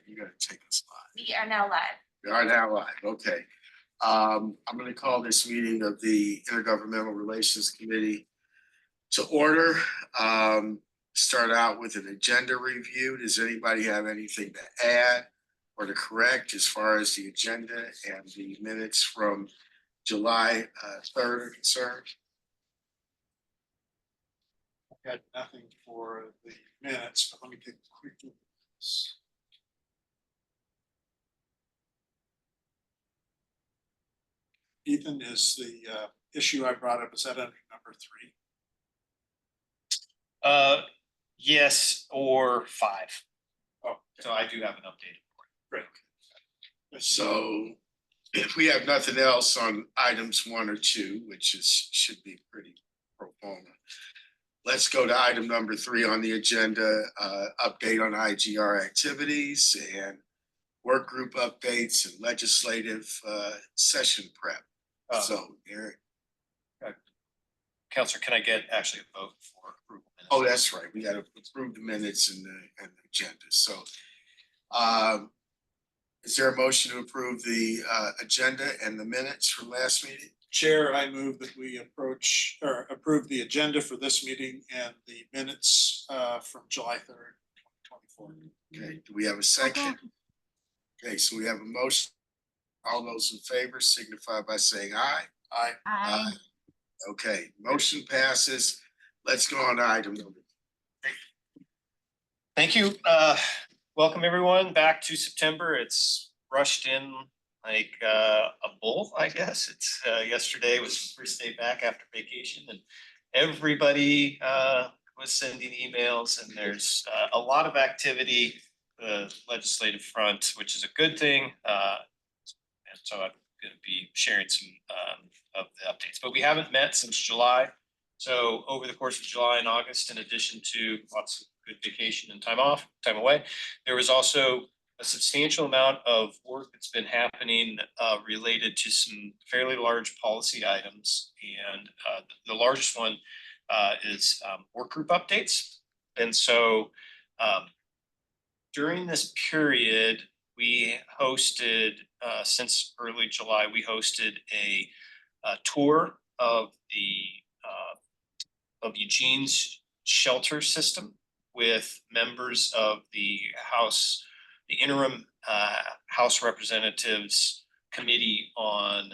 You gotta take us live. We are now live. We are now live, okay. I'm gonna call this meeting of the Intergovernmental Relations Committee to order. Start out with an agenda review. Does anybody have anything to add or to correct as far as the agenda and the minutes from July 3rd are concerned? I had nothing for the minutes, but let me take a quick look at this. Ethan, is the issue I brought up, is that under number 3? Yes, or 5. Oh, okay. So I do have an update. Great. So if we have nothing else on items 1 or 2, which should be pretty pro forma, let's go to item number 3 on the agenda, update on IGR activities and work group updates and legislative session prep. So, Eric. Counselor, can I get actually a vote for approval? Oh, that's right. We got to approve the minutes and the agenda. So, is there a motion to approve the agenda and the minutes from last meeting? Chair, I move that we approve the agenda for this meeting and the minutes from July 3rd, 2024. Okay, do we have a second? Okay, so we have a motion. All those in favor signify by saying aye. Aye. Aye. Okay, motion passes. Let's go on to item number 3. Thank you. Welcome everyone back to September. It's rushed in like a bull, I guess. It's yesterday was the first day back after vacation, and everybody was sending emails, and there's a lot of activity, the legislative front, which is a good thing. And so I'm going to be sharing some of the updates, but we haven't met since July. So over the course of July and August, in addition to lots of good vacation and time away, there was also a substantial amount of work that's been happening related to some fairly large policy items. And the largest one is work group updates. And so during this period, we hosted, since early July, we hosted a tour of Eugene's shelter system with members of the House, the interim House Representatives Committee on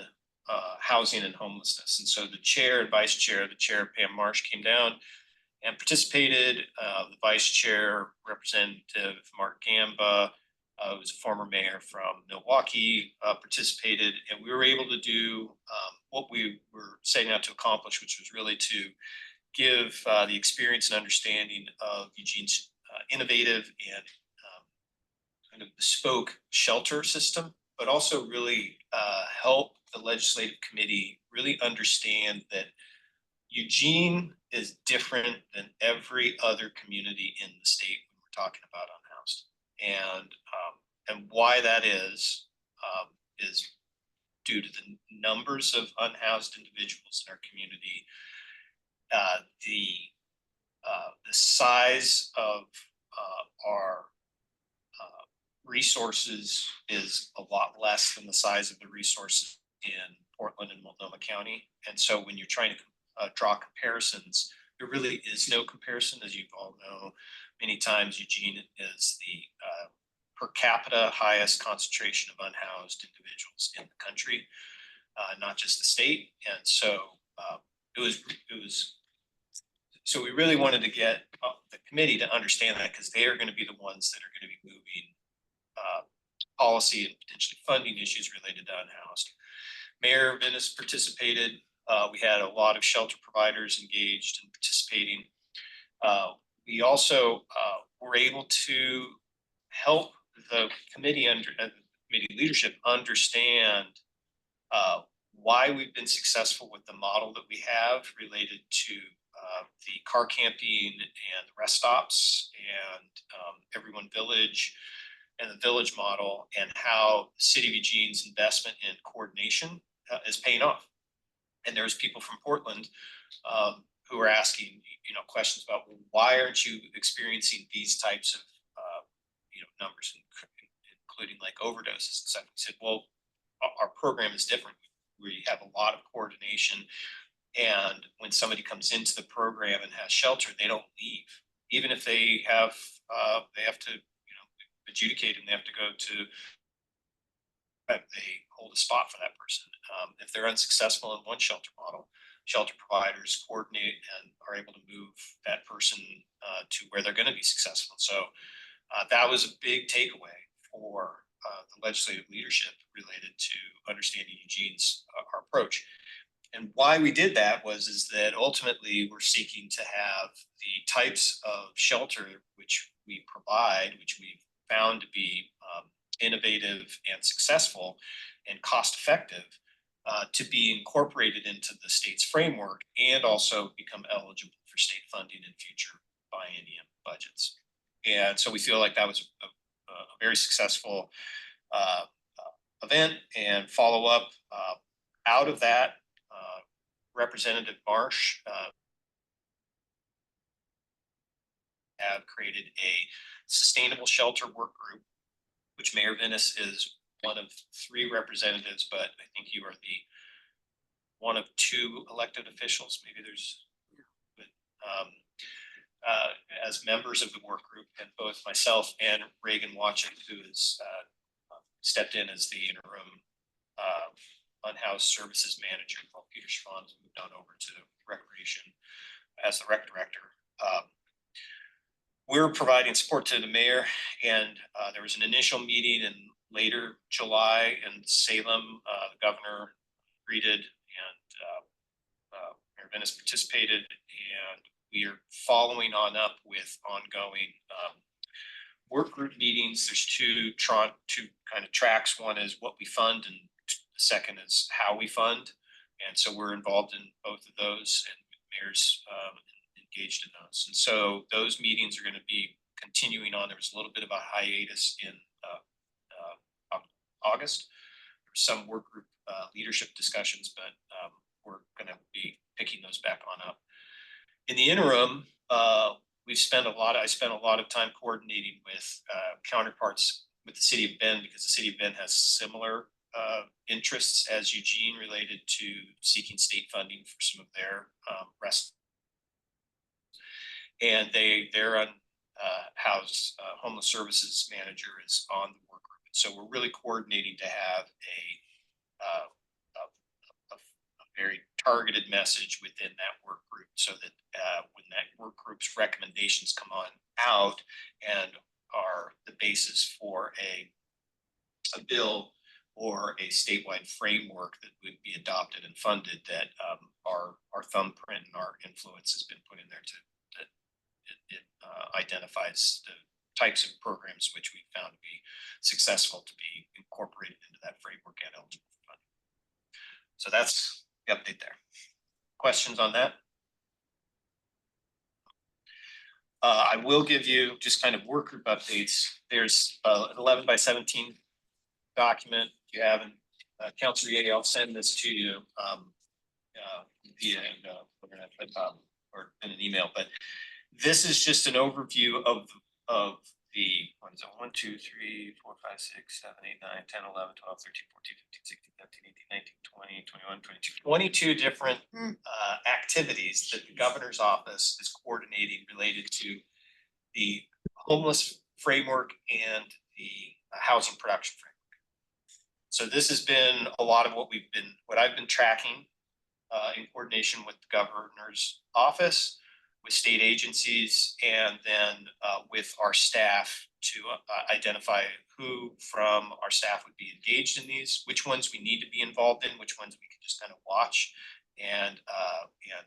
Housing and Homelessness. And so the chair and vice chair, the chair Pam Marsh, came down and participated. The vice chair, Representative Mark Gamba, who was a former mayor from Milwaukee, participated, and we were able to do what we were setting out to accomplish, which was really to give the experience and understanding of Eugene's innovative and kind of bespoke shelter system, but also really help the legislative committee really understand that Eugene is different than every other community in the state when we're talking about unhoused. And why that is due to the numbers of unhoused individuals in our community, the size of our resources is a lot less than the size of the resources in Portland and Multnomah County. And so when you're trying to draw comparisons, there really is no comparison. As you all know, many times Eugene is the per capita highest concentration of unhoused individuals in the country, not just the state. And so so we really wanted to get the committee to understand that, because they are going to be the ones that are going to be moving policy and potentially funding issues related to unhoused. Mayor Venice participated. We had a lot of shelter providers engaged and participating. We also were able to help the committee committee leadership understand why we've been successful with the model that we have related to the car camping and the rest stops and Everyone Village and the village model, and how the city of Eugene's investment in coordination is paying off. And there's people from Portland who are asking, questions about, well, why aren't you experiencing these types of, numbers in including like overdoses and stuff. We said, well, our program is different. We have a lot of coordination, and when somebody comes into the program and has shelter, they don't leave, even if they have to, adjudicate and they have to go to. They hold a spot for that person. If they're unsuccessful in one shelter model, shelter providers coordinate and are able to move that person to where they're going to be successful. So that was a big takeaway for the legislative leadership related to understanding Eugene's our approach. And why we did that is that ultimately we're seeking to have the types of shelter which we provide, which we've found to be innovative and successful and cost effective, to be incorporated into the state's framework and also become eligible for state funding in future biennium budgets. And so we feel like that was a very successful event and follow up out of that. Representative Marsh have created a sustainable shelter work group, which Mayor Venus is one of 3 representatives, but I think you are the one of 2 elected officials. Maybe there's, but as members of the work group, and both myself and Reagan Watchett, who has stepped in as the interim unhoused services manager, while Peter Schwan's moved on over to recreation as the rec director. We're providing support to the mayor, and there was an initial meeting in later July in Salem. The governor greeted, and Mayor Venus participated, and we are following on up with ongoing work group meetings. There's two kind of tracks. One is what we fund, and the second is how we fund. And so we're involved in both of those, and mayor's engaged in those. And so those meetings are going to be continuing on. There was a little bit of a hiatus in August. There were some work group leadership discussions, but we're going to be picking those back on up. In the interim, I spent a lot of time coordinating with counterparts with the city of Bend, because the city of Bend has similar interests as Eugene related to seeking state funding for some of their rest. And their house homeless services manager is on the work group. So we're really coordinating to have a very targeted message within that work group, so that when that work group's recommendations come on out and are the basis for a bill or a statewide framework that would be adopted and funded, that our thumbprint and our influence has been put in there that it identifies the types of programs which we found to be successful to be incorporated into that framework and eligible for funding. So that's the update there. Questions on that? I will give you just kind of work group updates. There's an 11 by 17 document. If you haven't, Councilor Yeh, I'll send this to you via or in an email. But this is just an overview of the, what is it, 1, 2, 3, 4, 5, 6, 7, 8, 9, 10, 11, 12, 13, 14, 15, 16, 17, 18, 19, 20, 22 different activities that the governor's office is coordinating related to the homeless framework and the housing production framework. So this has been a lot of what I've been tracking in coordination with the governor's office, with state agencies, and then with our staff to identify who from our staff would be engaged in these, which ones we need to be involved in, which ones we can just kind of watch and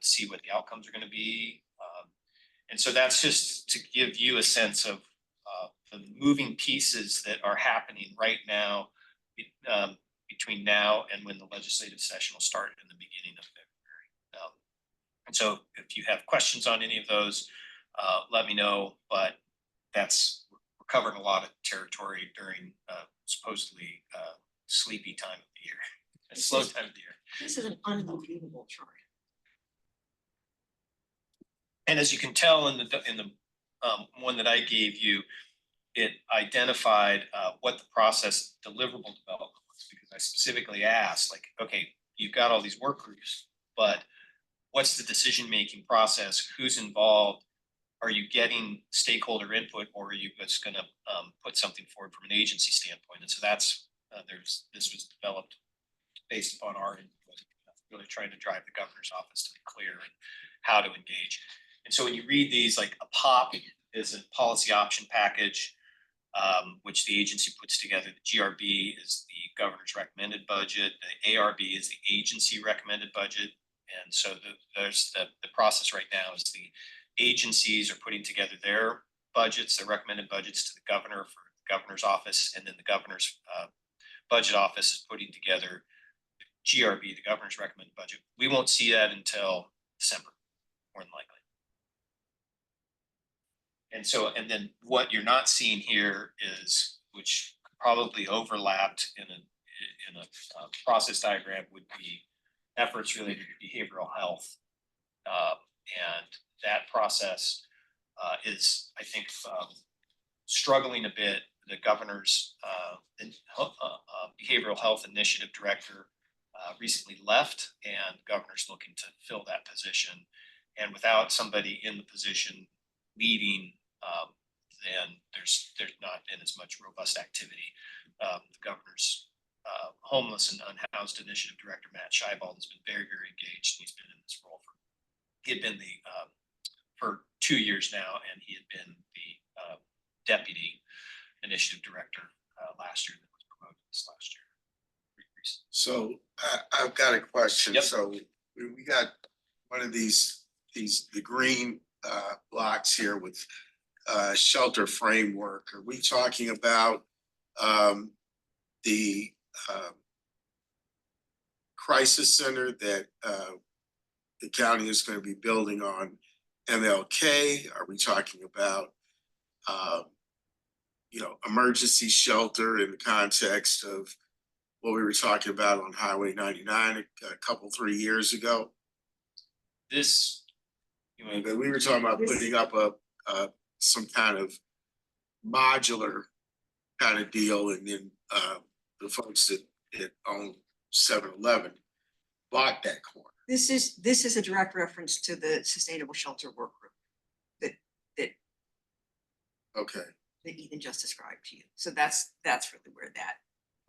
see what the outcomes are going to be. And so that's just to give you a sense of the moving pieces that are happening right now between now and when the legislative session will start in the beginning of February. And so if you have questions on any of those, let me know, but we're covering a lot of territory during supposedly sleepy time of the year, a slow time of the year. This is an unbelievable chart. And as you can tell in the one that I gave you, it identified what the process deliverable development was, because I specifically asked, like, okay, you've got all these work groups, but what's the decision-making process? Who's involved? Are you getting stakeholder input, or are you just gonna put something forward from an agency standpoint? And so that's, this was developed based upon our input, really trying to drive the governor's office to be clear and how to engage. And so when you read these, like a POP is a policy option package, which the agency puts together. The GRB is the governor's recommended budget. The ARB is the agency recommended budget. And so there's the process right now is the agencies are putting together their budgets, their recommended budgets to the governor for the governor's office, and then the governor's budget office is putting together the GRB, the governor's recommended budget. We won't see that until December, more than likely. And so, and then what you're not seeing here is, which probably overlapped in a process diagram, would be efforts related to behavioral health. And that process is, I think, struggling a bit. The governor's behavioral health initiative director recently left, and the governor's looking to fill that position. And without somebody in the position leading, then there's not been as much robust activity. The governor's homeless and unhoused initiative director, Matt Scheibald, has been very, very engaged. He's been in this role he had been for 2 years now, and he had been the deputy initiative director last year, that was promoted this last year. So I've got a question. Yep. So we got one of these the green blocks here with shelter framework. Are we talking about the crisis center that the county is going to be building on MLK? Are we talking about emergency shelter in the context of what we were talking about on Highway 99 a 3 years ago? This, We were talking about putting up some kind of modular kind of deal, and then the folks that own 7-Eleven bought that corner. This is a direct reference to the Sustainable Shelter Work Group Okay. that Ethan just described to you. So that's really where that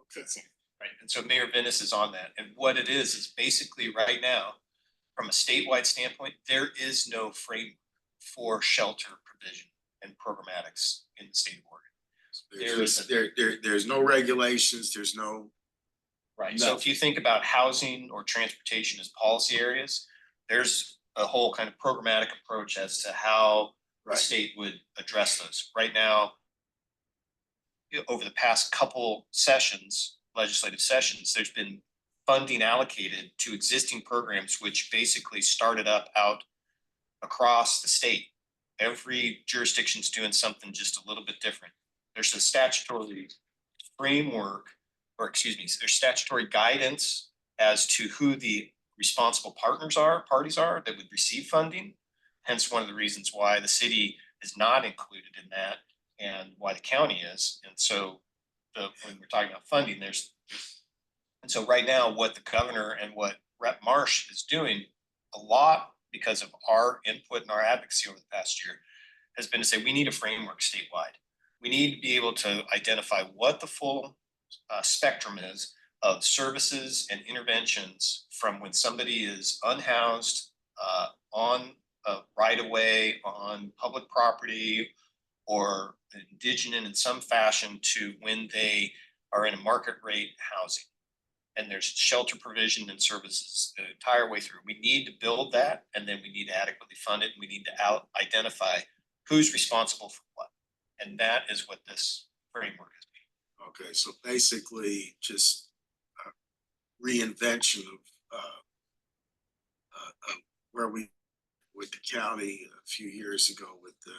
fits in. right, and so Mayor Venice is on that. And what it is basically right now, from a statewide standpoint, there is no framework for shelter provision and programmatics in the state of Oregon. There's no regulations, there's no. Right, so if you think about housing or transportation as policy areas, there's a whole kind of programmatic approach as to how the state would address those. Right now, over the past couple sessions, legislative sessions, there's been funding allocated to existing programs, which basically started up out across the state. Every jurisdiction's doing something just a little bit different. There's a statutory framework, or excuse me, there's statutory guidance as to who the responsible parties are that would receive funding. Hence one of the reasons why the city is not included in that and why the county is. And so when we're talking about funding, and so right now what the governor and what Rep. Marsh is doing a lot, because of our input and our advocacy over the past year, has been to say we need a framework statewide. We need to be able to identify what the full spectrum is of services and interventions from when somebody is unhoused, on a right of way, on public property, or indigent in some fashion, to when they are in a market rate housing. And there's shelter provision and services the entire way through. We need to build that, and then we need to adequately fund it, and we need to identify who's responsible for what. And that is what this framework is. Okay, so basically just reinvention of where we with the county a few years ago with the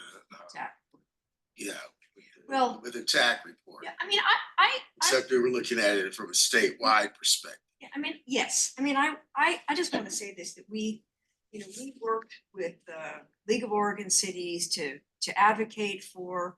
Well, with the TAC report. Yeah, I mean, Except we were looking at it from a statewide perspective. Yeah, I mean, yes, I mean, I just want to say this, that we worked with the League of Oregon Cities to advocate for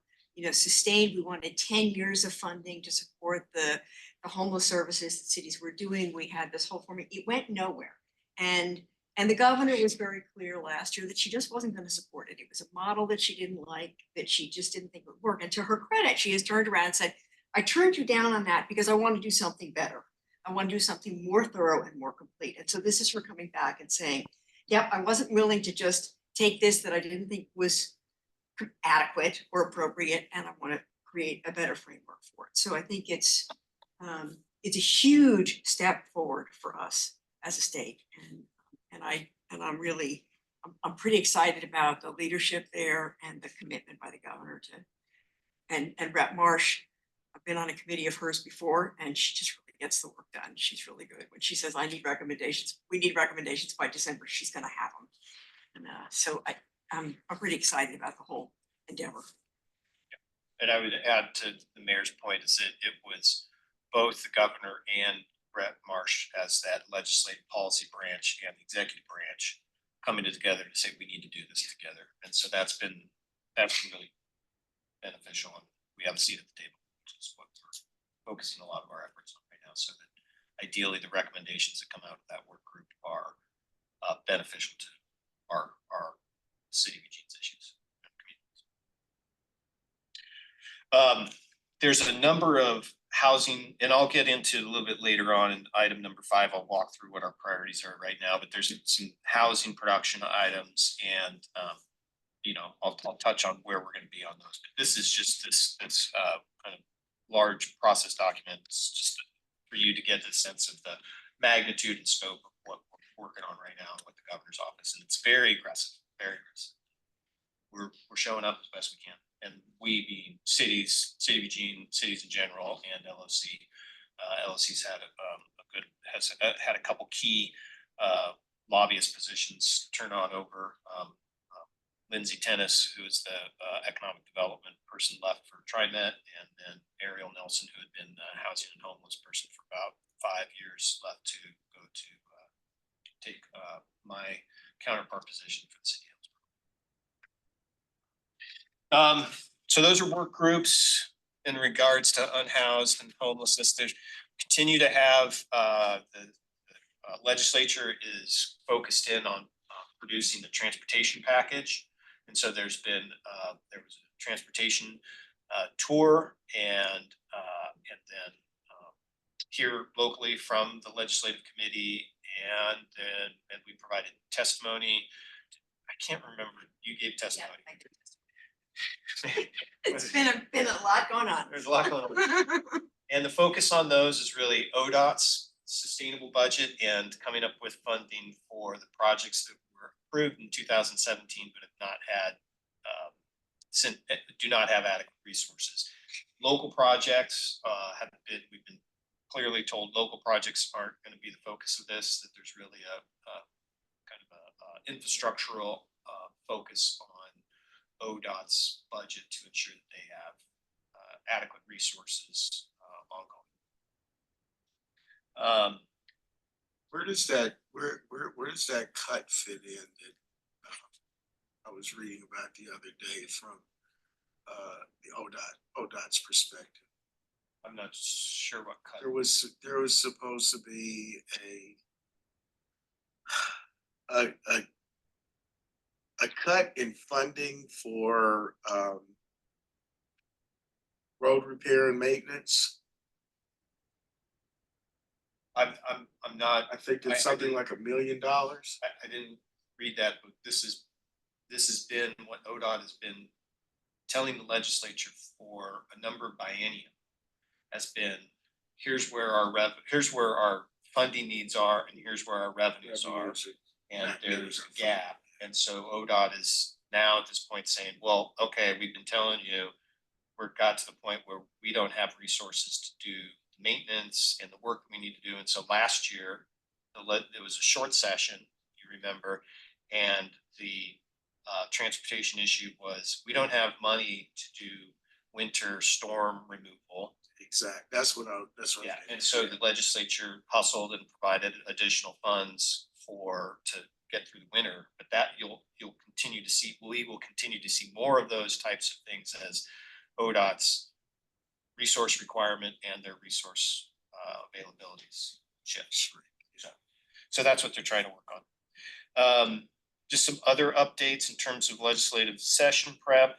sustained. We wanted 10 years of funding to support the homeless services that cities were doing. We had this whole formula. It went nowhere. And the governor was very clear last year that she just wasn't going to support it. It was a model that she didn't like, that she just didn't think would work. And to her credit, she has turned around and said, I turned you down on that because I want to do something better. I want to do something more thorough and more complete. And so this is her coming back and saying, yep, I wasn't willing to just take this that I didn't think was adequate or appropriate, and I want to create a better framework for it. So I think it's a huge step forward for us as a state, and I'm pretty excited about the leadership there and the commitment by the governor to, and Rep Marsh. I've been on a committee of hers before, and she just really gets the work done. She's really good. When she says, I need recommendations, we need recommendations by December, she's going to have them. And so I'm pretty excited about the whole endeavor. And I would add to the mayor's point is that it was both the governor and Brett Marsh as that legislative policy branch and the executive branch coming together to say we need to do this together. And so that's been really beneficial, and we have a seat at the table, which is what we're focusing a lot of our efforts on right now. So that ideally the recommendations that come out of that work group are beneficial to our city of Eugene's issues. There's a number of housing, and I'll get into a little bit later on in item number 5. I'll walk through what our priorities are right now, but there's some housing production items, and I'll touch on where we're going to be on those. But this is just this kind of large process document. It's just for you to get the sense of the magnitude and scope of what we're working on right now with the governor's office, and it's very aggressive, very aggressive. We're showing up as best we can, and we being cities, City of Eugene, cities in general, and LOC. LOC's had has had a couple key lobbyist positions turn on over. Lindsay Tennis, who is the economic development person, left for TriMet, and then Ariel Nelson, who had been a housing and homeless person for about 5 years, left to go to take my counterpart position for the city. So those are work groups in regards to unhoused and homelessness. There's continue to have the legislature is focused in on producing the transportation package. And so there was a transportation tour, and then here locally from the legislative committee, and we provided testimony. I can't remember, you gave testimony. Yeah, I did. It's been a lot going on. There's a lot going on. And the focus on those is really ODOT's sustainable budget and coming up with funding for the projects that were approved in 2017, but have not had, do not have adequate resources. Local projects we've been clearly told local projects aren't going to be the focus of this, that there's really a kind of a infrastructural focus on ODOT's budget to ensure that they have adequate resources ongoing. Where does that cut fit in that I was reading about the other day from the ODOT's perspective? I'm not sure what cut. There was supposed to be a cut in funding for road repair and maintenance. I'm not. I think it's something like $1 million. I didn't read that, but this has been what ODOT has been telling the legislature for a number of biennium. Has been here's where our funding needs are, and here's where our revenues are, and there's a gap. And so ODOT is now at this point saying, well, okay, we've been telling you, we've got to the point where we don't have resources to do maintenance and the work we need to do. And so last year, it was a short session, you remember, and the transportation issue was we don't have money to do winter storm removal. Exactly. That's what. Yeah. And so the legislature hustled and provided additional funds to get through the winter. But that you'll continue to see. We will continue to see more of those types of things as ODOT's resource requirement and their resource availabilities shifts. So that's what they're trying to work on. Just some other updates in terms of legislative session prep.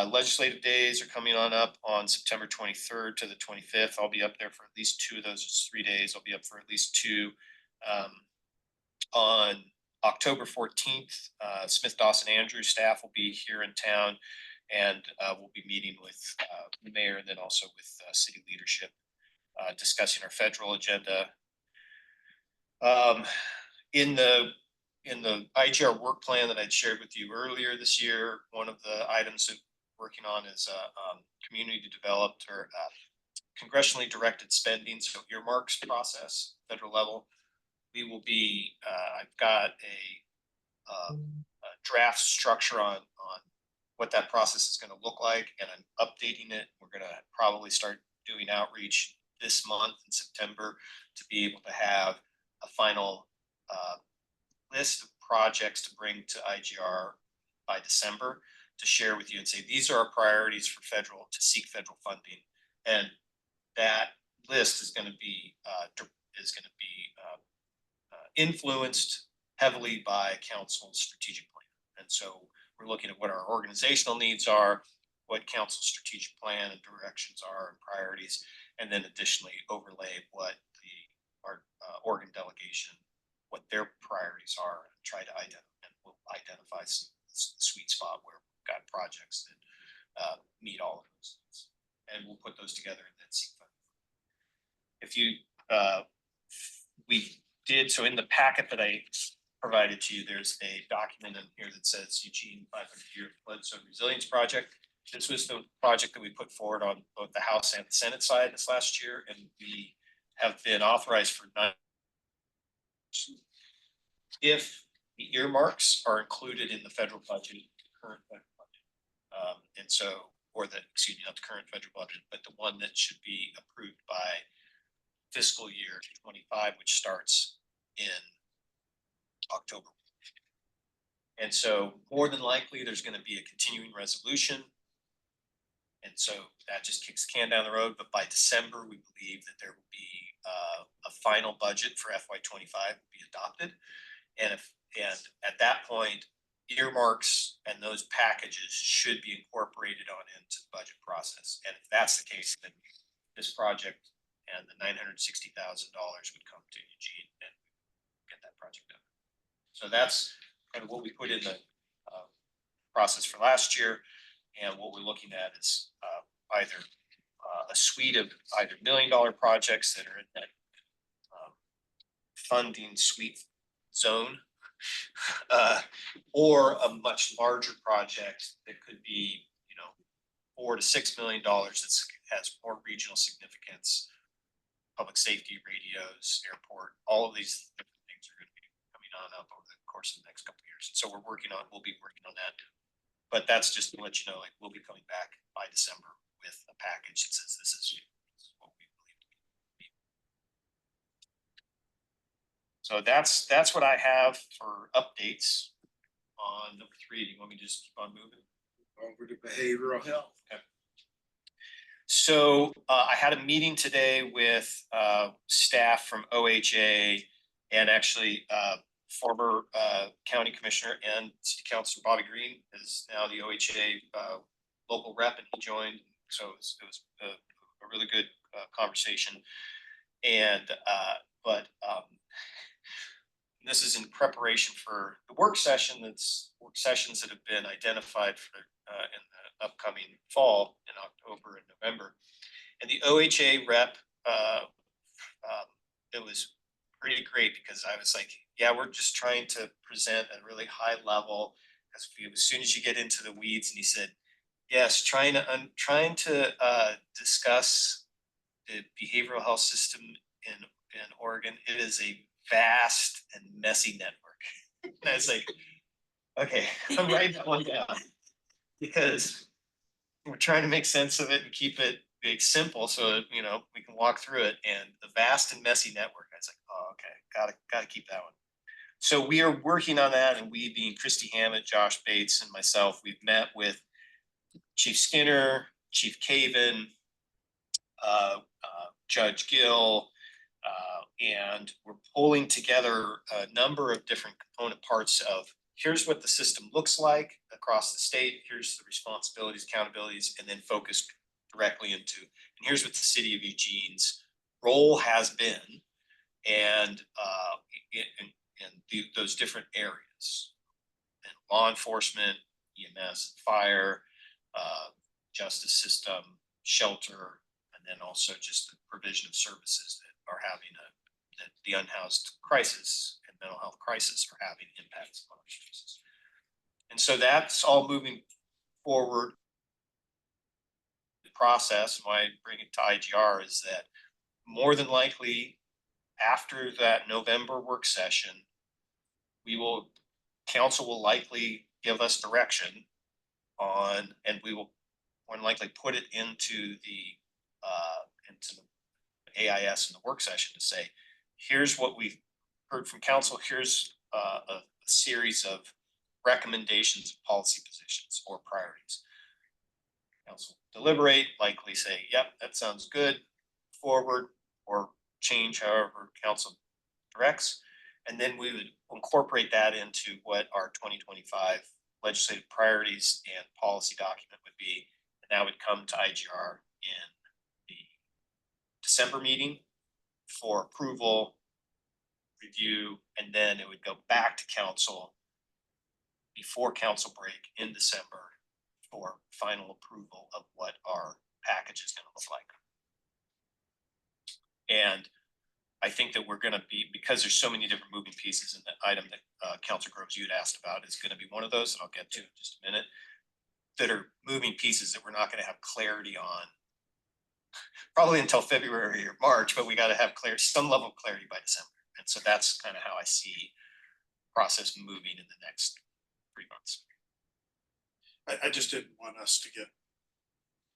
Legislative days are coming up on September 23rd to the 25th. I'll be up there for at least 2 of those. It's 3 days. I'll be up for at least 2. On October 14th, Smith Dawson Andrews staff will be here in town, and we'll be meeting with the mayor and then also with city leadership, discussing our federal agenda. In the IGR work plan that I'd shared with you earlier this year, one of the items that we're working on is community developed or congressionally directed spending, so earmarks process, federal level. We will be, I've got a draft structure on what that process is going to look like, and I'm updating it. We're going to probably start doing outreach this month in September to be able to have a final list of projects to bring to IGR by December to share with you and say, these are our priorities for to seek federal funding. And that list is going to be influenced heavily by council's strategic plan. And so we're looking at what our organizational needs are, what council's strategic plan and directions are and priorities, and then additionally overlay what our Oregon delegation, what their priorities are, and try to identify some sweet spot where we've got projects that meet all of those needs. And we'll put those together and then seek funding. If you, we did, so in the packet that I provided to you, there's a document in here that says Eugene 500-year flood zone resilience project. This was the project that we put forward on both the House and the Senate side this last year, and we have been authorized for 9. If the earmarks are included in the federal budget, the current federal budget, and so, or the, excuse me, not the current federal budget, but the one that should be approved by fiscal year 25, which starts in October. And so more than likely there's going to be a continuing resolution. And so that just kicks the can down the road. But by December, we believe that there will be a final budget for FY25 will be adopted. And at that point, earmarks and those packages should be incorporated on into the budget process. And if that's the case, then this project and the $960,000 would come to Eugene and get that project done. So that's kind of what we put in the process for last year. And what we're looking at is either a suite of either $1 million projects that are in that funding suite zone, or a much larger project that could be, $4 to $6 million that has more regional significance, public safety, radios, airport, all of these different things are going to be coming on up over the course of the next couple of years. So we'll be working on that. But that's just to let you know, like, we'll be coming back by December with a package that says this is what we believe to be. So that's what I have for updates on number 3. Do you want me to just keep on moving? Over to behavioral health. Okay. So I had a meeting today with staff from OHA and actually former county commissioner and city councilor Bobby Green is now the OHA local rep, and he joined. So it was a really good conversation. And this is in preparation for the work sessions that have been identified for in the upcoming fall in October and November. And the OHA rep, it was pretty great because I was like, yeah, we're just trying to present a really high level. As soon as you get into the weeds, and he said, yes, trying to discuss the behavioral health system in Oregon. It is a vast and messy network. And I was like, okay, I'm writing that one down because we're trying to make sense of it and keep it simple so that, we can walk through it. And the vast and messy network, I was like, oh, okay, gotta keep that one. So we are working on that, and we, being Christy Hammett, Josh Bates, and myself, we've met with Chief Skinner, Chief Caven, Judge Gill, and we're pulling together a number of different component parts of here's what the system looks like across the state, here's the responsibilities, accountabilities, and then focused directly into, and here's what the city of Eugene's role has been, and those different areas, and law enforcement, EMS, fire, justice system, shelter, and then also just the provision of services that are having that the unhoused crisis and mental health crisis are having impacts on our streets. And so that's all moving forward. The process, why I bring it to IGR, is that more than likely after that November work session, council will likely give us direction on, and we will more than likely put it into the AIS in the work session to say, here's what we've heard from council, here's a series of recommendations of policy positions or priorities. Council deliberate, likely say, yep, that sounds good, forward, or change however council directs. And then we would incorporate that into what our 2025 legislative priorities and policy document would be. And that would come to IGR in the December meeting for approval, review, and then it would go back to council before council break in December for final approval of what our package is going to look like. And I think that we're going to be, because there's so many different moving pieces in the item that Councilor Groves you had asked about, is going to be one of those that I'll get to in just a minute, that are moving pieces that we're not going to have clarity on probably until February or March, but we got to have some level of clarity by December. And so that's kind of how I see process moving in the next 3 months. I just didn't want us to get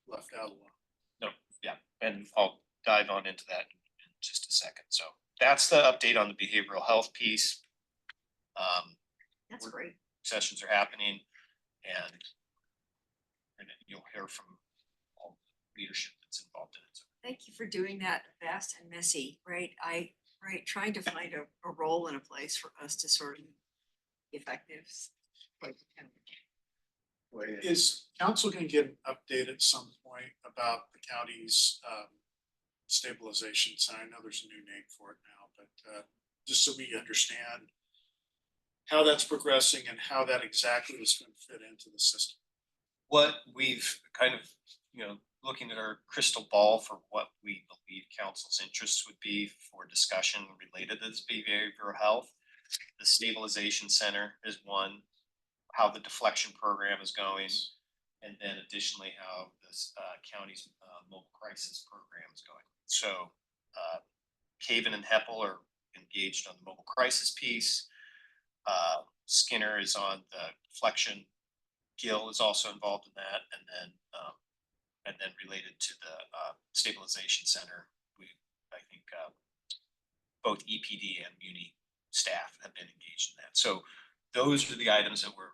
left out alone. No, yeah, and I'll dive on into that in just a second. So that's the update on the behavioral health piece. That's great. Sessions are happening, and you'll hear from all the leadership that's involved in it. So Thank you for doing that fast and messy, right? Trying to find a role and a place for us to sort of be effective. Is council gonna get an update at some point about the county's stabilization sign? I know there's a new name for it now, but just so we understand how that's progressing and how that exactly is going to fit into the system. what we've kind of, looking at our crystal ball for what we believe council's interests would be for discussion related to this behavioral health. The stabilization center is one, how the deflection program is going, and then additionally how this county's mobile crisis program is going. So Caven and Heppel are engaged on the mobile crisis piece. Skinner is on the deflection. Gill is also involved in that, and then related to the stabilization center, I think both EPD and Muni staff have been engaged in that. So those are the items that we're,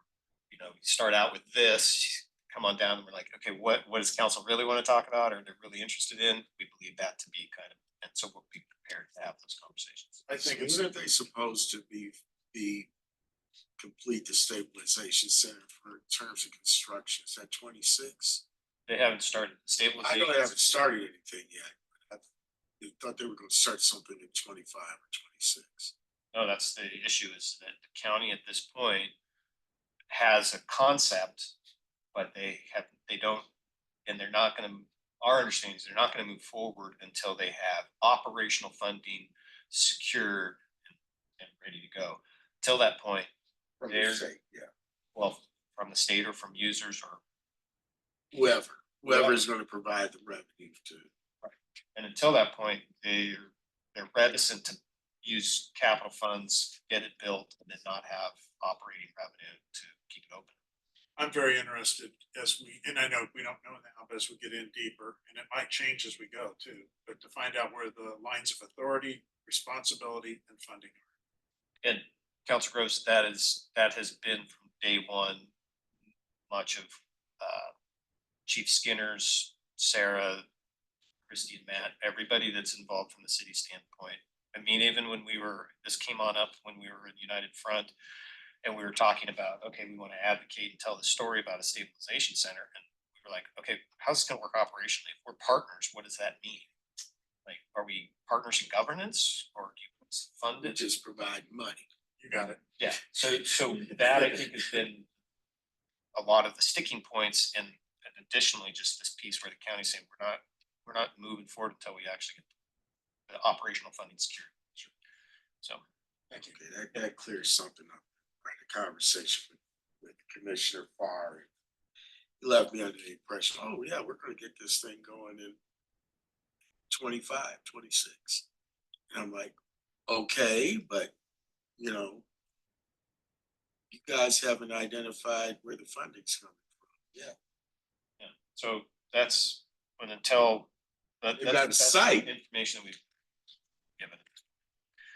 we start out with this, come on down, and we're like, okay, what does council really want to talk about, or they're really interested in? We believe that to be kind of, and so we'll be prepared to have those conversations. I think When are they supposed to be complete the stabilization center for terms of construction? Is that 26? They haven't started I stabilization. know they haven't started anything yet. I thought they were going to start something in 25 or 26. No, that's the issue, is that the county at this point has a concept, but they don't, and they're not gonna, our understanding is they're not gonna move forward until they have operational funding secured and ready to go. Till that point, From the They're- state, yeah. well, from the state or from users, or, Whoever is going to provide the revenue to. and until that point, they're reticent to use capital funds, get it built, and then not have operating revenue to keep it open. I'm very interested and I know we don't know now, but as we get in deeper, and it might change as we go too, but to find out where the lines of authority, responsibility, and funding are. And Councilor Gross, that has been from day one, much of Chief Skinner's, Sarah, Christy and Matt, everybody that's involved from the city standpoint. I mean, even when this came on up when we were in United Front and we were talking about, okay, we want to advocate and tell the story about a stabilization center. And we were like, okay, how's this going to work operationally? If we're partners, what does that mean? Like, are we partners in governance or do you fund We it? just provide money. You got it. Yeah, so that I think has been a lot of the sticking points, and additionally, just this piece where the county's saying we're not moving forward until we actually get the operational funding secured. So, Thank you. Okay, that clears something up. Right, the conversation with Commissioner Farr. He left me under the impression, oh yeah, we're gonna get this thing going in 25, 26. And I'm like, okay, but you know, you guys haven't identified where the funding's coming from. Yeah. yeah, so that's until They've got a that's the site. information we've given.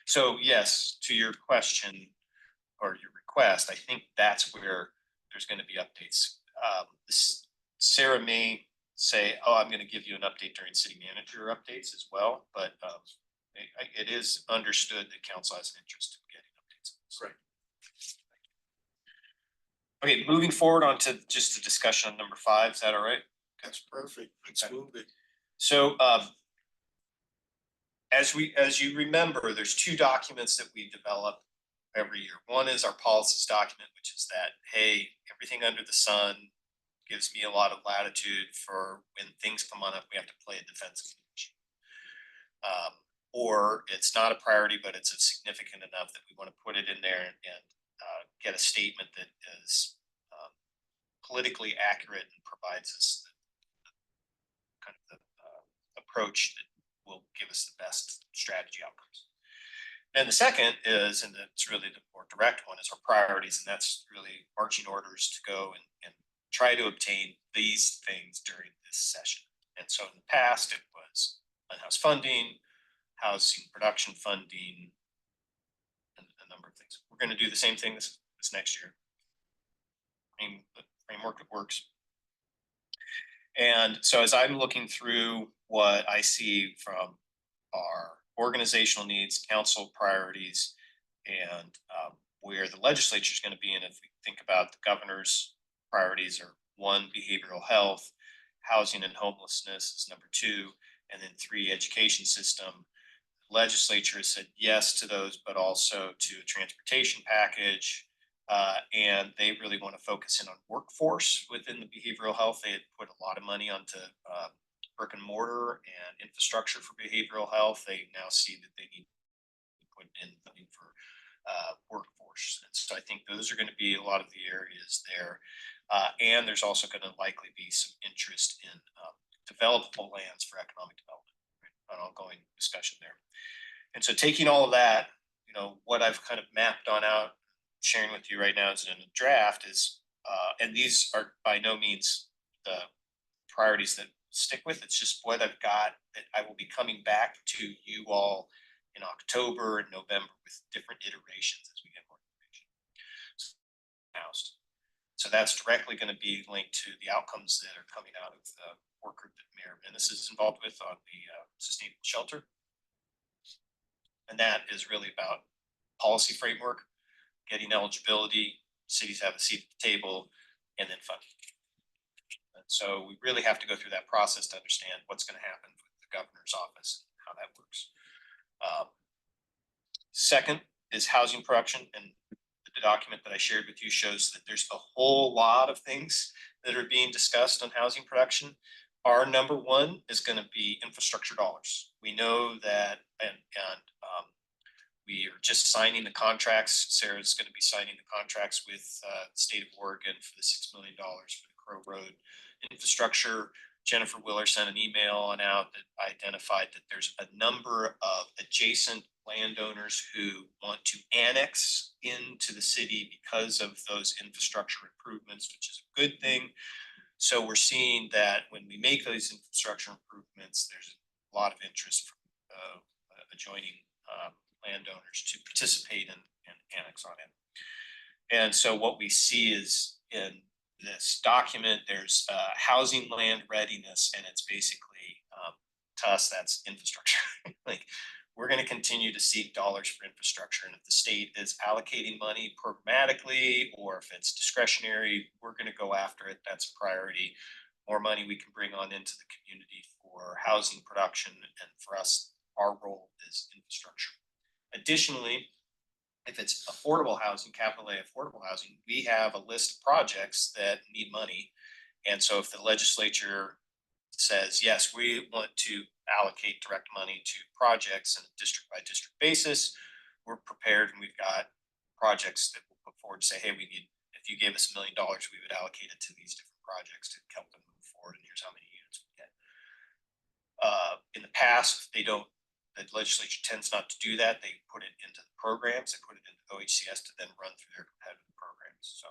So yes, to your question or your request, I think that's where there's going to be updates. Sarah may say, "Oh, I'm going to give you an update during city manager updates as well," but it is understood that council has an interest in getting updates. Right. Okay, moving forward on to just a discussion on number 5. Is that all right? That's perfect. Let's Okay. move it. So as you remember, there's 2 documents that we develop every year. One is our policies document, which is that, hey, everything under the sun gives me a lot of latitude for when things come on up, we have to play a defensive position. Or it's not a priority, but it's significant enough that we want to put it in there and get a statement that is politically accurate and provides us kind of the approach that will give us the best strategy outcomes. And the second is, and it's really the more direct one, is our priorities, and that's really marching orders to go and try to obtain these things during this session. And so in the past, it was in-house funding, housing production funding, and a number of things. We're going to do the same thing this next year. I mean, the framework that works. And so as I'm looking through what I see from our organizational needs, council priorities, and where the legislature is going to be, and if we think about the governor's priorities are 1, behavioral health, housing and homelessness is number 2, and then 3, education system. Legislature has said yes to those, but also to a transportation package. And they really want to focus in on workforce within the behavioral health. They had put a lot of money onto brick and mortar and infrastructure for behavioral health. They now see that they need to put in funding for workforce. And so I think those are going to be a lot of the areas there. And there's also going to likely be some interest in developable lands for economic development, right? An ongoing discussion there. And so taking all of that, you know, what I've kind of mapped on out, sharing with you right now is in a draft is, and these are by no means the priorities that stick with. It's just what I've got that I will be coming back to you all in October and November with different iterations as we get more information. So that's directly going to be linked to the outcomes that are coming out of the work group that Mayor Menace is involved with on the sustainable shelter. And that is really about policy framework, getting eligibility, cities have a seat at the table, and then funding. And so we really have to go through that process to understand what's going to happen with the governor's office and how that works. Second is housing production, and the document that I shared with you shows that there's a whole lot of things that are being discussed on housing production. Our number 1 is going to be infrastructure dollars. We know that, and we are just signing the contracts. Sarah's going to be signing the contracts with the state of Oregon for the $6 million for the Crow Road infrastructure. Jennifer Willer sent an email on out that identified that there's a number of adjacent landowners who want to annex into the city because of those infrastructure improvements, which is a good thing. So we're seeing that when we make those infrastructure improvements, there's a lot of interest from adjoining landowners to participate and annex on it. And so what we see is in this document, there's housing land readiness, and it's basically to us, that's infrastructure. Like, we're gonna continue to seek dollars for infrastructure, and if the state is allocating money programmatically, or if it's discretionary, we're gonna go after it. That's a priority. More money we can bring on into the community for housing production, and for us, our role is infrastructure. Additionally, if it's affordable housing, capital A affordable housing, we have a list of projects that need money. And so if the legislature says, yes, we want to allocate direct money to projects on a district by district basis, we're prepared, and we've got projects that we'll put forward to say, hey, we need, if you gave us $1 million, we would allocate it to these different projects to help them move forward, and here's how many units we get. In the past, they don't, the legislature tends not to do that. They put it into the programs, they put it into OHCS to then run through their competitive programs. So,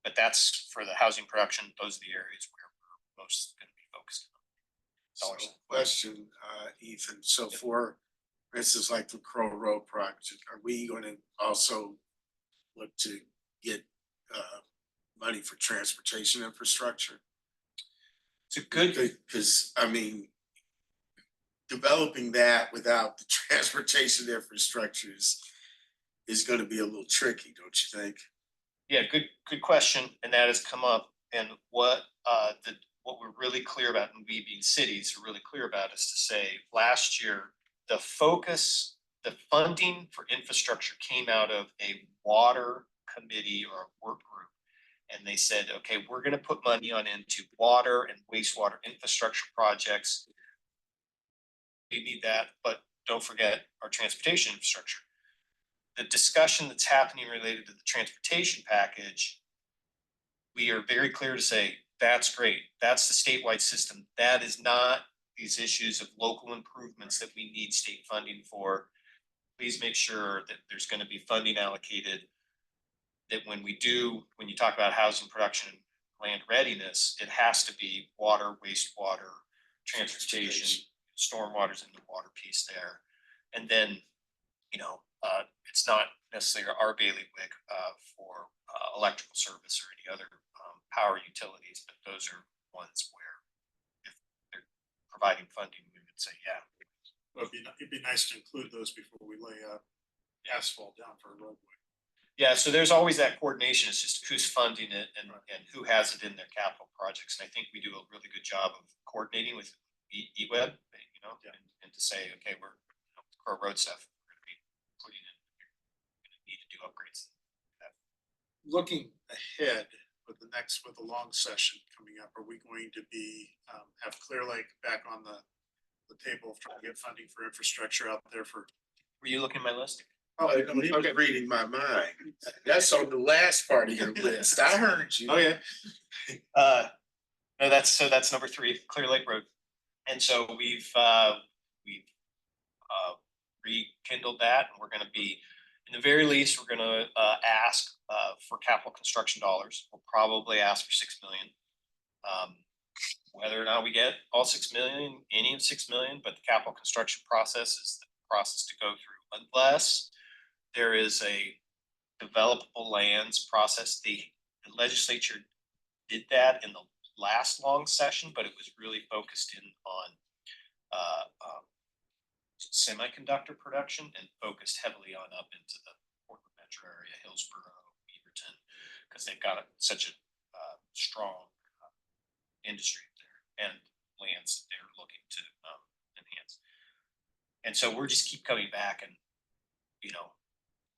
but that's for the housing production. Those are the areas where we're most going to be focused on. So, question, Ethan, so for instance, like the Crow Road project, are we gonna also look to get money for transportation infrastructure? It's a good, Because, I mean, developing that without the transportation infrastructure is gonna be a little tricky, don't you think? yeah, good question, and that has come up. And what what we're really clear about, and we being cities are really clear about, is to say last year the focus, the funding for infrastructure came out of a water committee or a work group, and they said, okay, we're going to put money on into water and wastewater infrastructure projects. We need that, but don't forget our transportation infrastructure. The discussion that's happening related to the transportation package, we are very clear to say, that's great. That's the statewide system. That is not these issues of local improvements that we need state funding for. Please make sure that there's going to be funding allocated, that when you talk about housing production and land readiness, it has to be water, wastewater, transportation, stormwater's in the water piece there. And then, it's not necessarily our bailiwick for electrical service or any other power utilities, but those are ones where if they're providing funding, we would say, yeah. Well, it'd be nice to include those before we lay asphalt down for a roadway. Yeah, so there's always that coordination. It's just who's funding it and who has it in their capital projects. And I think we do a really good job of coordinating with EWEB, and to say, okay, we're Crow Road stuff, we're going to be putting in, we're going to need to do upgrades. Looking ahead with the long session coming up, are we going to be have Clear Lake back on the table of trying to get funding for infrastructure out there for? Were you looking at my list? Oh, he was reading my mind. That's on the last part of your list. I heard you. Oh yeah. No, that's number 3, Clear Lake Road. And so we've rekindled that, and we're going to be, in the very least, we're going to ask for capital construction dollars. We'll probably ask for $6 million. Whether or not we get all $6 million, any of $6 million, but the capital construction process is the process to go through, unless there is a developable lands process. The legislature did that in the last long session, but it was really focused in on semiconductor production and focused heavily on up into the Portland metro area, Hillsborough, Beaverton, because they've got such a strong industry there and lands that they're looking to enhance. And so we're just keep coming back, and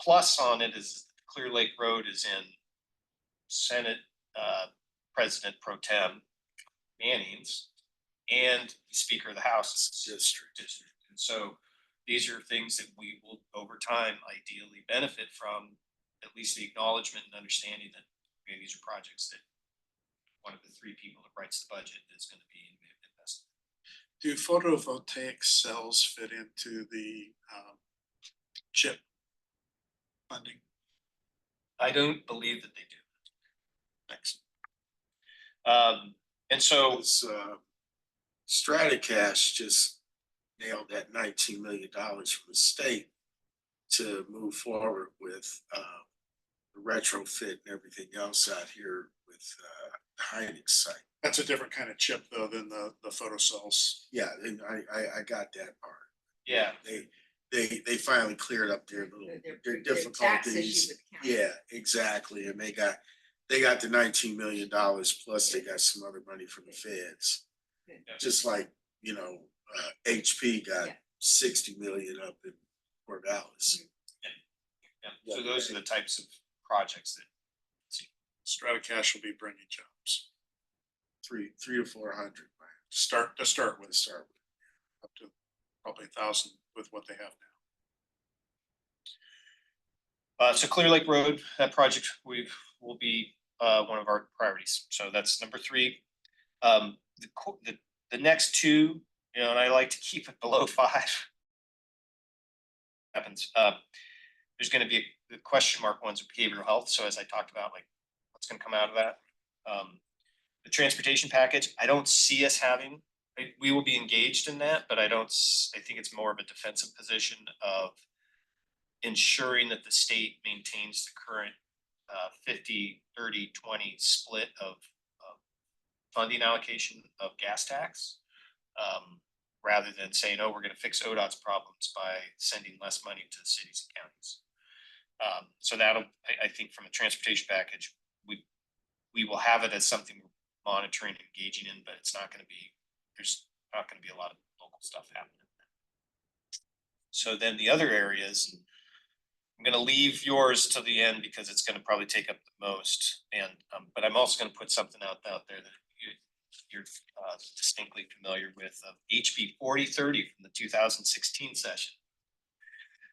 plus on it is Clear Lake Road is in Senate President Pro Tem Manning's and Speaker of the House district. And so these are things that we will over time ideally benefit from, at least the acknowledgement and understanding that these are projects that one of the 3 people that writes the budget is going to be invested. Do photovoltaic cells fit into the CHIP funding? I don't believe that they do. Thanks. And so Stratacash just nailed that $19 million from the state to move forward with the retrofit and everything else out here with the Hynix site. That's a different kind of chip though than the photocells. Yeah, and I got that part. Yeah, They finally cleared up their little, their tax issue difficulties. with the county. Yeah, exactly. And they got the $19 million plus they got some other money from the feds. Good. Just like, HP got Yeah. 60 million up in Corvallis. yeah. So those are the types of projects that, Stratacash will be bringing jobs. 300 to 400. To start with, up to probably 1,000 with what they have now. so Clear Lake Road, that project will be one of our priorities. So that's number 3. The next 2, and I like to keep it below 5. Happens. There's going to be the question mark ones of behavioral health. So as I talked about, like what's going to come out of that. The transportation package, I don't see us having. We will be engaged in that, but I think it's more of a defensive position of ensuring that the state maintains the current 50, 30, 20 split of funding allocation of gas tax, rather than saying, oh, we're going to fix ODOT's problems by sending less money to the cities and counties. So that'll, I think from a transportation package, we will have it as something we're monitoring and engaging in, but there's not going to be a lot of local stuff happening. So then the other areas, I'm going to leave yours to the end because it's going to probably take up the most. And but I'm also going to put something out there that you're distinctly familiar with, of HB 4030 from the 2016 session.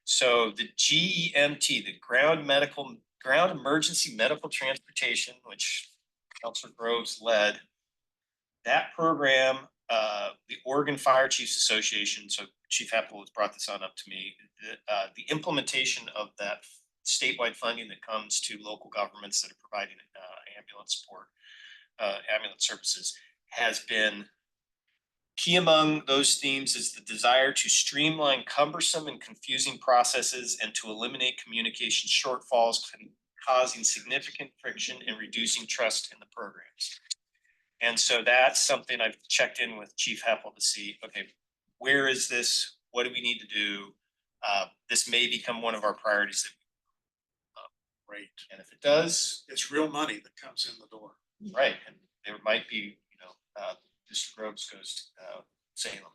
So the GEMT, the Ground Emergency Medical Transportation, which Councilor Groves led, that program, the Oregon Fire Chiefs Association, so Chief Heppel has brought this on up to me, the implementation of that statewide funding that comes to local governments that are providing ambulance support, ambulance services, has been key. Among those themes is the desire to streamline cumbersome and confusing processes and to eliminate communication shortfalls causing significant friction and reducing trust in the programs. And so that's something I've checked in with Chief Heppel to see, okay, where is this? What do we need to do? This may become one of our priorities. Right. And if it does, It's real money that comes in the door. right, and there might be, Mr. Groves goes to Salem.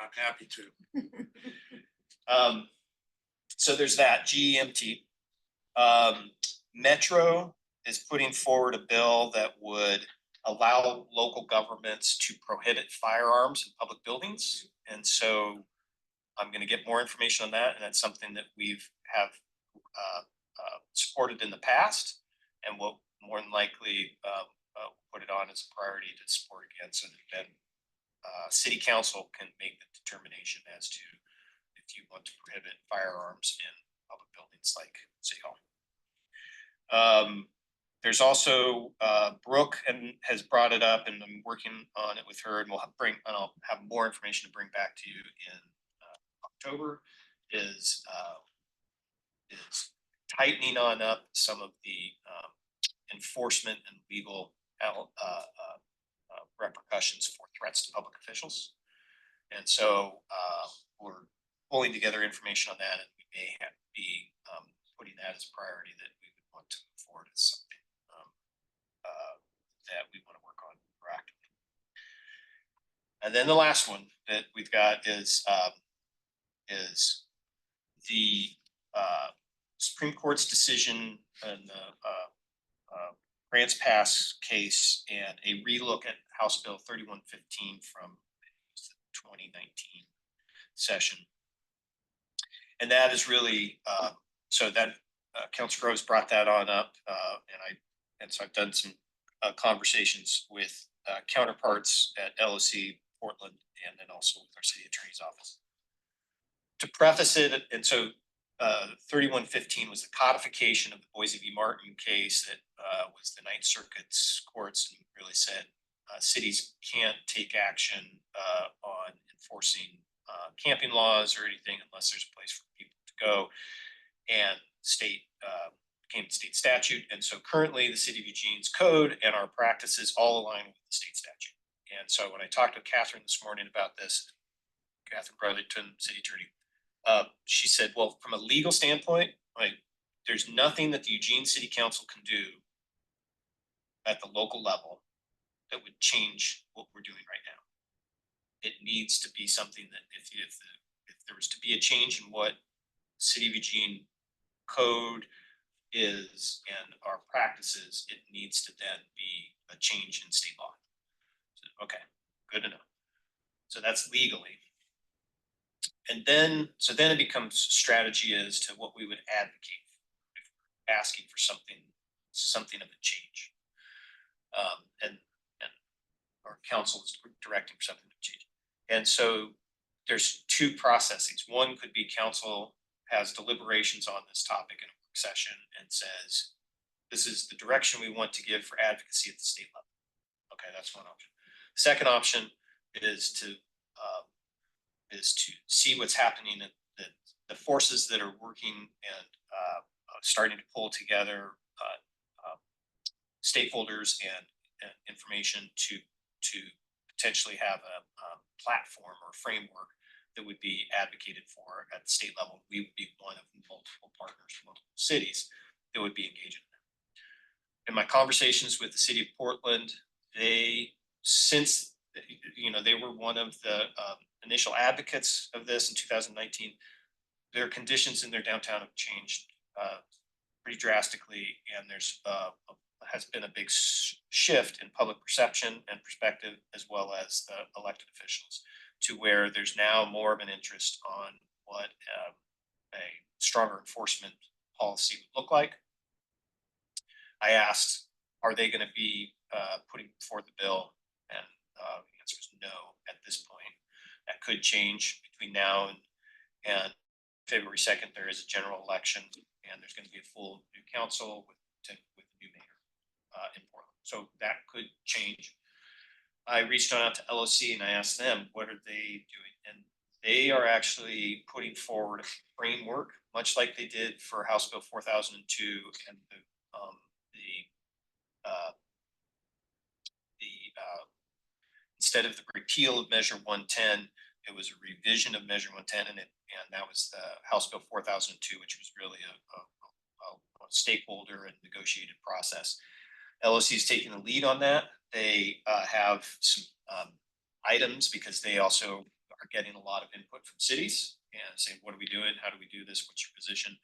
I'm happy to. So there's that, GEMT. Metro is putting forward a bill that would allow local governments to prohibit firearms in public buildings. And so I'm going to get more information on that. And that's something that have supported in the past and will more than likely put it on as a priority to support again, so that then city council can make the determination as to if you want to prohibit firearms in public buildings like City Hall. There's also Brooke has brought it up, and I'm working on it with her, and I'll have more information to bring back to you in October. Is tightening on up some of the enforcement and legal repercussions for threats to public officials. And so we're pulling together information on that, and we may be putting that as a priority that we would want to move forward as something that we want to work on proactively. And then the last one that we've got is the Supreme Court's decision in the Grants Pass case and a relook at House Bill 3115 from the 2019 session. And that is really, so that Councilor Groves brought that on up, and so I've done some conversations with counterparts at LOC Portland, and then also with our city attorney's office. To preface it, and so 3115 was the codification of the Boise v. Martin case that was the Ninth Circuit's courts, and really said cities can't take action on enforcing camping laws or anything unless there's a place for people to go. And state became state statute. And so currently the city of Eugene's code and our practices all align with the state statute. And so when I talked to Catherine this morning about this, Catherine Brotherton, city attorney, she said, well, from a legal standpoint, there's nothing that the Eugene City Council can do at the local level that would change what we're doing right now. It needs to be something that if there was to be a change in what City of Eugene code is and our practices, it needs to then be a change in state law. So, okay, good enough. So that's legally. And then, so then it becomes strategy as to what we would advocate if we're asking for something of a change. And our council is directing for something to change. And so there's two processes. One could be council has deliberations on this topic in a work session and says, this is the direction we want to give for advocacy at the state level. Okay, that's one option. The second option is to see what's happening at the forces that are working and starting to pull together stakeholders and information to potentially have a platform or framework that would be advocated for at the state level. We would be one of multiple partners from multiple cities that would be engaged in that. In my conversations with the city of Portland, they were one of the initial advocates of this in 2019. Their conditions in their downtown have changed pretty drastically, and there's has been a big shift in public perception and perspective, as well as the elected officials, to where there's now more of an interest on what a stronger enforcement policy would look like. I asked, are they going to be putting forth the bill? And the answer is no at this point. That could change between now and February 2nd. There is a general election, and there's going to be a full new council with a new mayor in Portland. So that could change. I reached out to LOC and I asked them, what are they doing? And they are actually putting forward a framework, much like they did for House Bill 4002 and instead of the repeal of Measure 110, it was a revision of Measure 110, and that was the House Bill 4002, which was really a stakeholder and negotiated process. LOC is taking the lead on that. They have some items because they also are getting a lot of input from cities and saying, what are we doing? How do we do this? What's your position?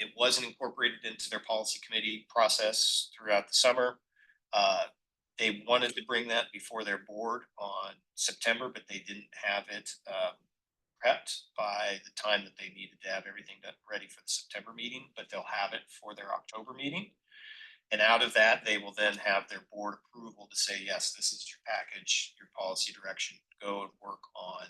It wasn't incorporated into their policy committee process throughout the summer. They wanted to bring that before their board on September, but they didn't have it prepped by the time that they needed to have everything ready for the September meeting, but they'll have it for their October meeting. And out of that, they will then have their board approval to say, yes, this is your package, your policy direction, go and work on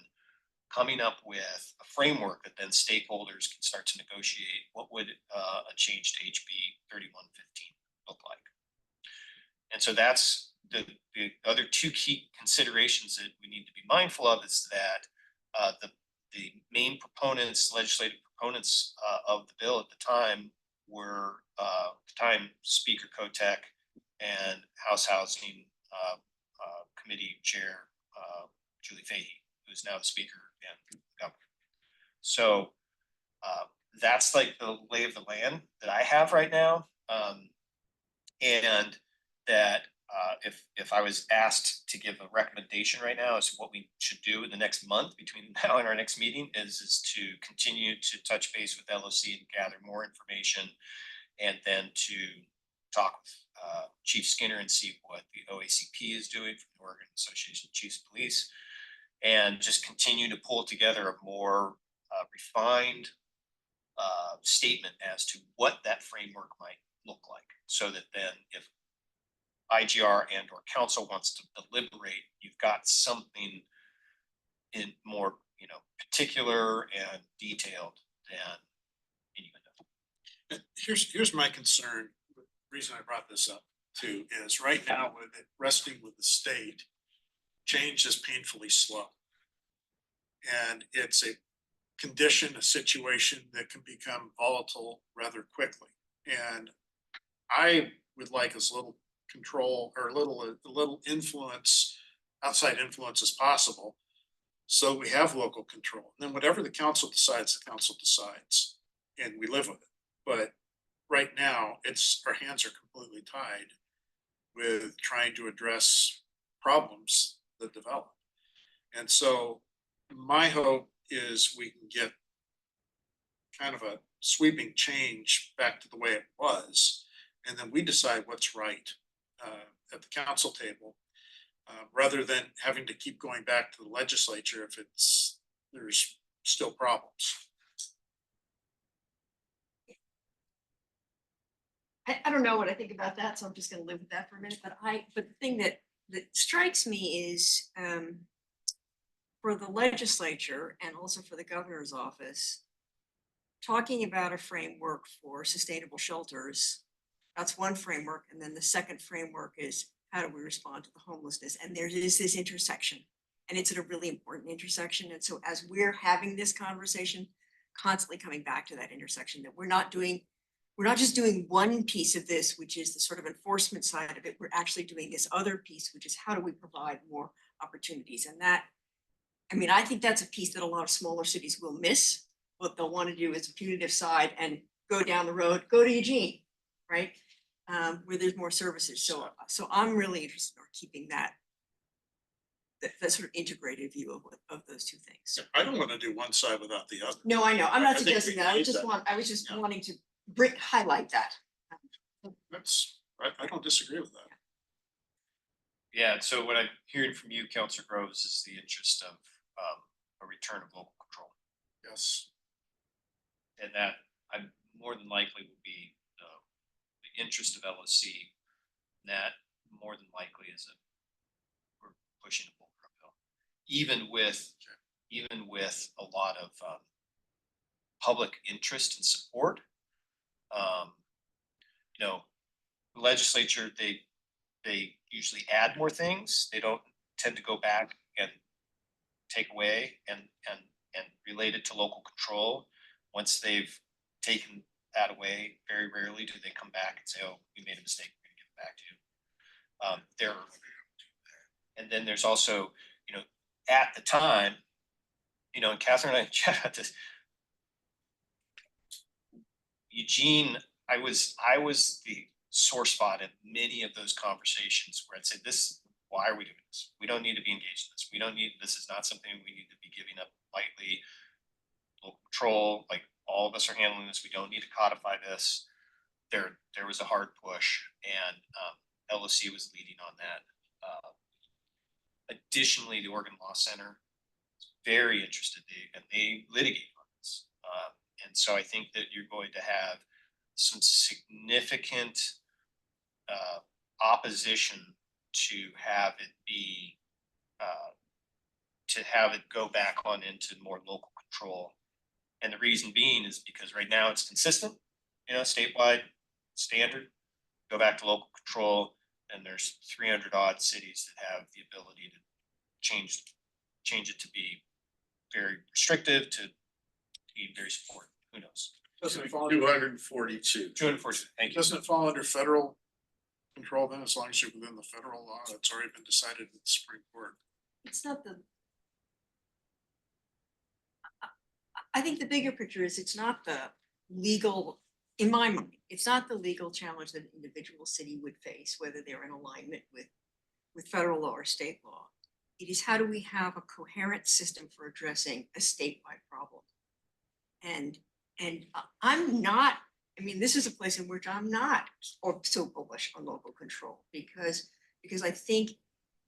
coming up with a framework that then stakeholders can start to negotiate. What would a change to HB 3115 look like? And so that's the other two key considerations that we need to be mindful of is that the main proponents, legislative proponents of the bill at the time were Speaker Kotek and House Housing Committee Chair Julie Fahey, who is now the Speaker and Governor. So that's like the lay of the land that I have right now, and that if I was asked to give a recommendation right now as to what we should do in the next month between now and our next meeting is to continue to touch base with LOC and gather more information, and then to talk with Chief Skinner and see what the OACP is doing from the Oregon Association of Chiefs of Police, and just continue to pull together a more refined statement as to what that framework might look like, so that then if IGR and or council wants to deliberate, you've got something in more, particular and detailed than anyone. Here's my concern. The reason I brought this up too is right now with it resting with the state, change is painfully slow. And it's a condition, a situation that can become volatile rather quickly. And I would like as little control or little influence, outside influence as possible. So we have local control. And then whatever the council decides, the council decides, and we live with it. But right now, our hands are completely tied with trying to address problems that develop. And so my hope is we can get kind of a sweeping change back to the way it was. And then we decide what's right at the council table, rather than having to keep going back to the legislature if there's still problems. I don't know what I think about that, so I'm just gonna live with that for a minute, but the thing that strikes me is, for the legislature and also for the governor's office, talking about a framework for sustainable shelters, that's one framework, and then the second framework is how do we respond to the homelessness? And there is this intersection, and it's at a really important intersection. And so as we're having this conversation, constantly coming back to that intersection, that we're not just doing one piece of this, which is the sort of enforcement side of it. We're actually doing this other piece, which is how do we provide more opportunities? And that, I mean, I think that's a piece that a lot of smaller cities will miss. What they'll want to do is a punitive side and go down the road, go to Eugene, right? Where there's more services. So I'm really interested in keeping that sort of integrated view of those two things. I don't want to do one side without the other. No, I know. I'm I not think suggesting we that. need that. I was just Yeah. wanting to highlight that. I don't disagree with that. Yeah, and so what I'm hearing from you, Counselor Groves, is the interest of a return of local control. Yes. And that I'm more than likely will be the interest of LOC. And that more than likely is we're pushing a bull uphill, even with a lot of public interest and support. You know, the legislature, they usually add more things. They don't tend to go back and take away and relate it to local control. Once they've taken that away, very rarely do they come back and say, "Oh, we made a mistake. We're going to give it back to you." And then there's also, you know, at the time, you know, and Catherine and I chat about this. Eugene, I was the sore spot in many of those conversations where I'd say, why are we doing this? We don't need to be engaged in this. This is not something we need to be giving up lightly. Local control, like all of us are handling this. We don't need to codify this. There was a hard push, and LOC was leading on that. Additionally, the Oregon Law Center is very interested, and they litigate on this. And so I think that you're going to have some significant opposition to have it be to have it go back on into more local control. And the reason being is because right now it's consistent, you know, statewide standard, go back to local control, and there's 300 odd cities that have the ability to change it to be very restrictive, to be very supportive. Who knows? Doesn't it fall 242. 240. Thank you. Doesn't it fall under federal control then, as long as you're within the federal law that's already been decided in the Supreme Court? It's not I think the bigger picture is it's not the legal, in my mind, it's not the legal challenge that an individual city would face, whether they're in alignment with federal law or state law. It is how do we have a coherent system for addressing a statewide problem? And I'm not, I mean, this is a place in which I'm not so bullish on local control because I think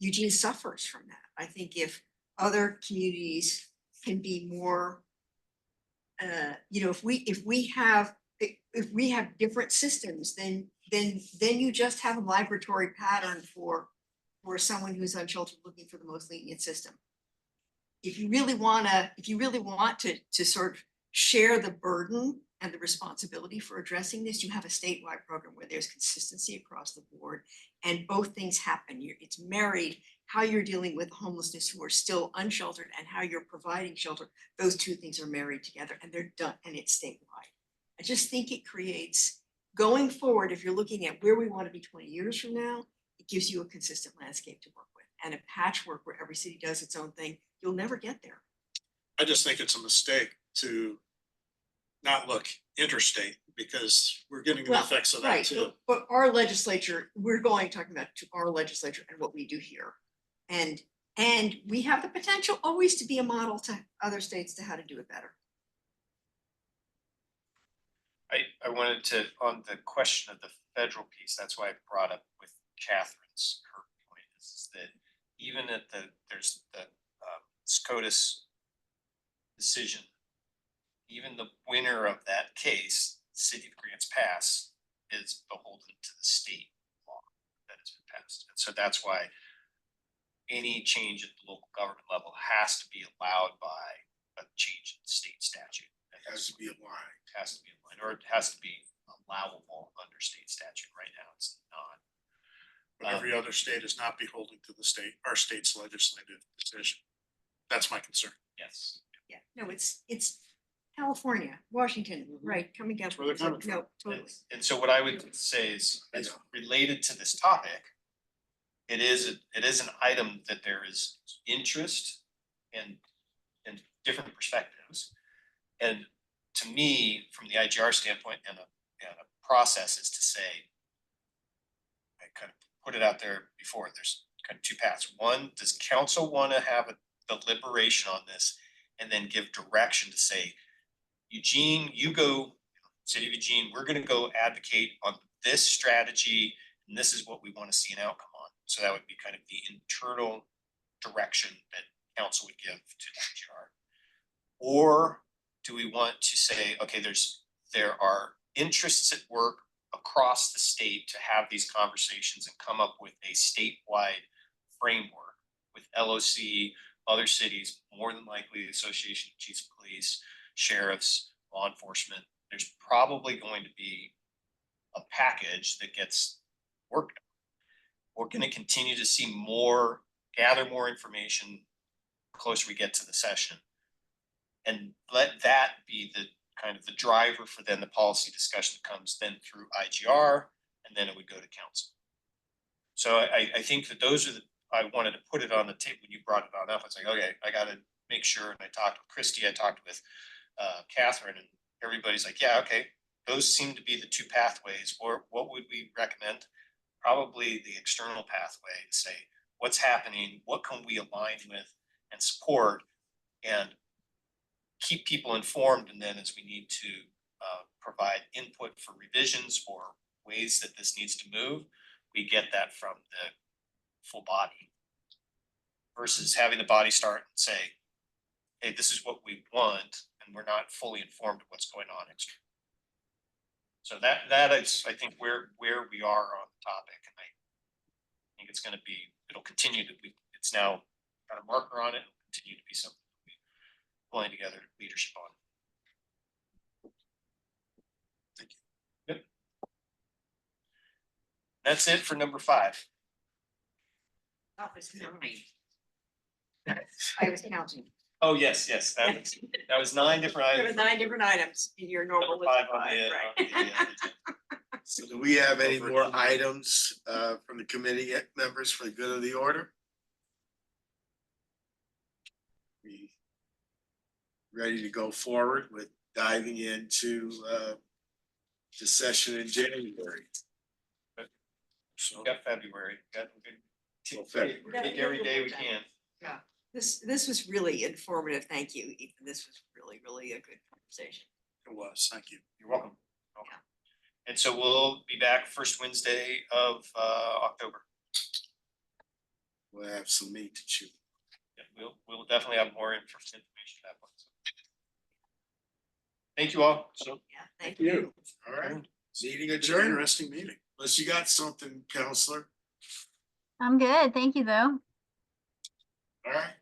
Eugene suffers from that. I think if other communities can be more, you know, if we have different systems, then you just have a laboratory pattern for someone who's unsheltered looking for the most lenient system. If you really want to sort of share the burden and the responsibility for addressing this, you have a statewide program where there's consistency across the board, and both things happen. It's married, how you're dealing with homelessness who are still unsheltered and how you're providing shelter. Those two things are married together, and they're done, and it's statewide. I just think it creates going forward, if you're looking at where we want to be 20 years from now, it gives you a consistent landscape to work with. And a patchwork where every city does its own thing, you'll never get there. I just think it's a mistake to not look interstate because we're getting the Well, effects of that right, too. but our legislature, we're talking about to our legislature and what we do here. And we have the potential always to be a model to other states to how to do it better. I wanted to, on the question of the federal piece, that's why I brought up with Catherine's, her point is that even at there's the SCOTUS decision, even the winner of that case, City of Grants Pass, is beholden to the state law that has been passed. And so that's why any change at the local government level has to be allowed by a change in the state statute. It has to be aligned. It has to be aligned, or it has to be allowable under state statute. Right now, it's not. But every other state is not beholden to the state, our state's legislative decision. That's my concern. Yes. Yeah, no, it's California, Washington, right, coming up. That's where they're coming from. No, totally. And so what I would say is, I as know. related to this topic, it is an item that there is interest and different perspectives. And to me, from the IGR standpoint and a process is to say, I kind of put it out there before, there's kind of two paths. One, does council want to have a deliberation on this and then give direction to say, Eugene, you go, City of Eugene, we're going to go advocate on this strategy, and this is what we want to see an outcome on. So that would be kind of the internal direction that council would give to the IGR. Or do we want to say, okay, there are interests at work across the state to have these conversations and come up with a statewide framework with LOC, other cities, more than likely the Association of Chiefs of Police, sheriffs, law enforcement. There's probably going to be a package that gets worked on. We're going to continue to see gather more information the closer we get to the session. And let that be the kind of the driver for then the policy discussion that comes then through IGR, and then it would go to council. So I think that I wanted to put it on the table when you brought it on up. It's like, okay, I got to make sure. And I talked with Christy, I talked with Catherine, and everybody's like, yeah, okay, those seem to be the two pathways. Or what would we recommend? Probably the external pathway to say, what's happening, what can we align with and support, and keep people informed. And then as we need to provide input for revisions or ways that this needs to move, we get that from the full body versus having the body start and say, hey, this is what we want, and we're not fully informed of what's going on externally. So that is, I think, where we are on the topic. And I think it's going to be, it'll continue to be, it's now got a marker on it, it'll continue to be something we pulling together leadership on. Thank you. Good. That's it for number 5. That was 9. I was counting. Oh, yes, that was 9 different There were items. 9 different items in your normal Number list 5 of on 5, the, right? on the agenda. So do we have any more items from the committee members for the good of the order? We ready to go forward with diving into the session in January? So we got February, Well, Take every day we can. This was really informative. Thank you, Ethan. This was really a good conversation. It was, thank you. You're welcome. And so we'll be back first Wednesday of October. We'll have some meat to chew. Yeah, we'll definitely have more information at that point. So. Thank you all. So Yeah, thank you. All right, meeting It's an adjourned. interesting meeting. Unless you got something, Counselor. I'm good. Thank you, though. All right.